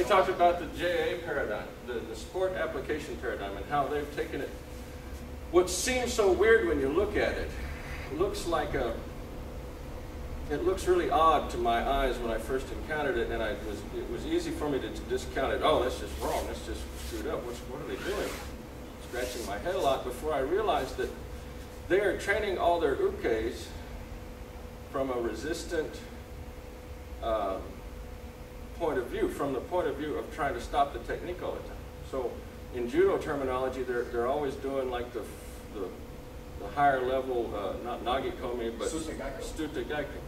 talked about the JA paradigm, the sport application paradigm, and how they've taken it. What seems so weird when you look at it, looks like it looks really odd to my eyes when I first encountered it, and it was easy for me to discount it. Oh, that's just wrong, that's just screwed up, what are they doing? Scratching my head a lot before I realized that they are training all their ukes from a resistant point of view, from the point of view of trying to stop the technique all the time. So in judo terminology, they're always doing like the higher level, not nagikomi, but Sutegaiku.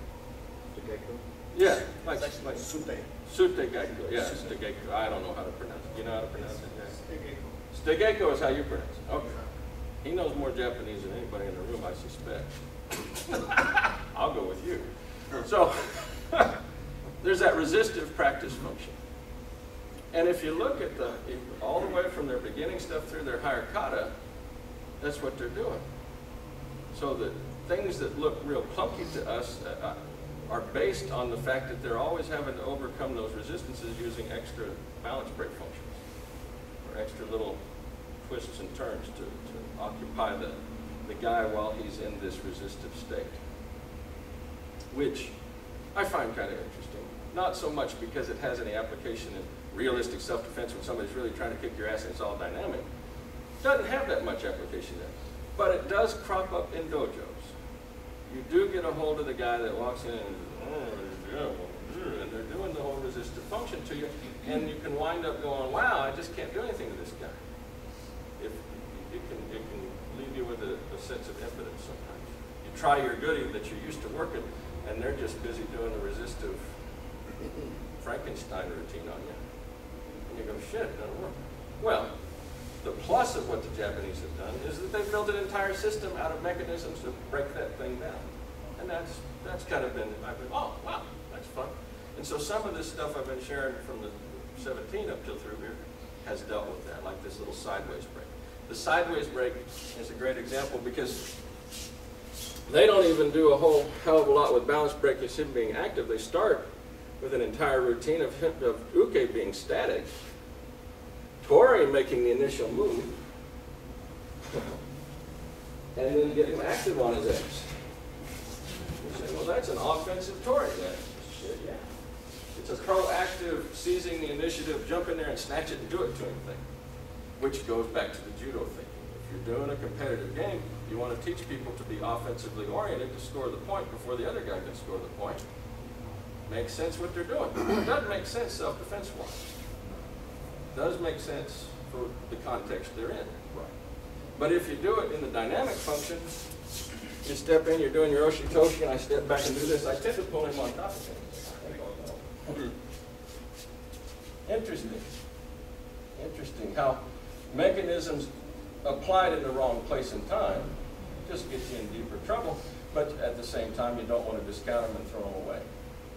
Yeah, like Sute. Sutegaiku, yeah, Sutegaiku. I don't know how to pronounce it. Do you know how to pronounce it? Stegeko is how you pronounce it. Okay. He knows more Japanese than anybody in the room, I suspect. I'll go with you. So, there's that resistive practice function. And if you look at all the way from their beginning stuff through their higher kata, that's what they're doing. So the things that look real clunky to us are based on the fact that they're always having to overcome those resistances using extra balance break functions, or extra little twists and turns to occupy the guy while he's in this resistive state, which I find kind of interesting. Not so much because it has any application in realistic self-defense when somebody's really trying to kick your ass and it's all dynamic. It doesn't have that much application there. But it does crop up in dojos. You do get a hold of the guy that walks in and they're doing the whole resistive function to you, and you can wind up going, wow, I just can't do anything to this guy. It can leave you with a sense of impotence sometimes. You try your goodie that you're used to working, and they're just busy doing the resistive Frankenstein routine on you. And you go, shit, it doesn't work. Well, the plus of what the Japanese have done is that they've built an entire system out of mechanisms to break that thing down. And that's kind of been, oh, wow, that's fun. And so some of this stuff I've been sharing from the 17 up till through here has dealt with that, like this little sideways break. The sideways break is a great example because they don't even do a whole hell of a lot with balance break and him being active. They start with an entire routine of uke being static, Tori making the initial move, and then getting active on his ass. You say, well, that's an offensive Tori. Shit, yeah. It's a proactive, seizing the initiative, jump in there and snatch it and do it to him thing, which goes back to the judo thinking. If you're doing a competitive game, you want to teach people to be offensively oriented to score the point before the other guy can score the point. Makes sense what they're doing. It doesn't make sense self-defense-wise. Does make sense for the context they're in. Right. But if you do it in the dynamic function, you step in, you're doing your oshi-toshi, and I step back and do this, I tend to pull him on top of him. Interesting. Interesting how mechanisms applied in the wrong place and time just gets you in deeper trouble, but at the same time you don't want to discount them and throw them away.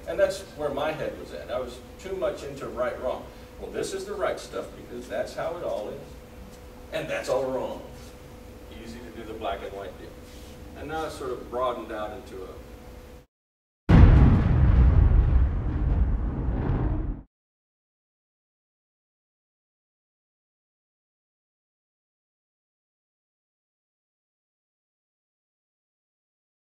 And that's where my head was at. I was too much into right-wrong. Well, this is the right stuff because that's how it all is. And that's all wrong. Easy to do the black and white deal. And now it's sort of broadened out into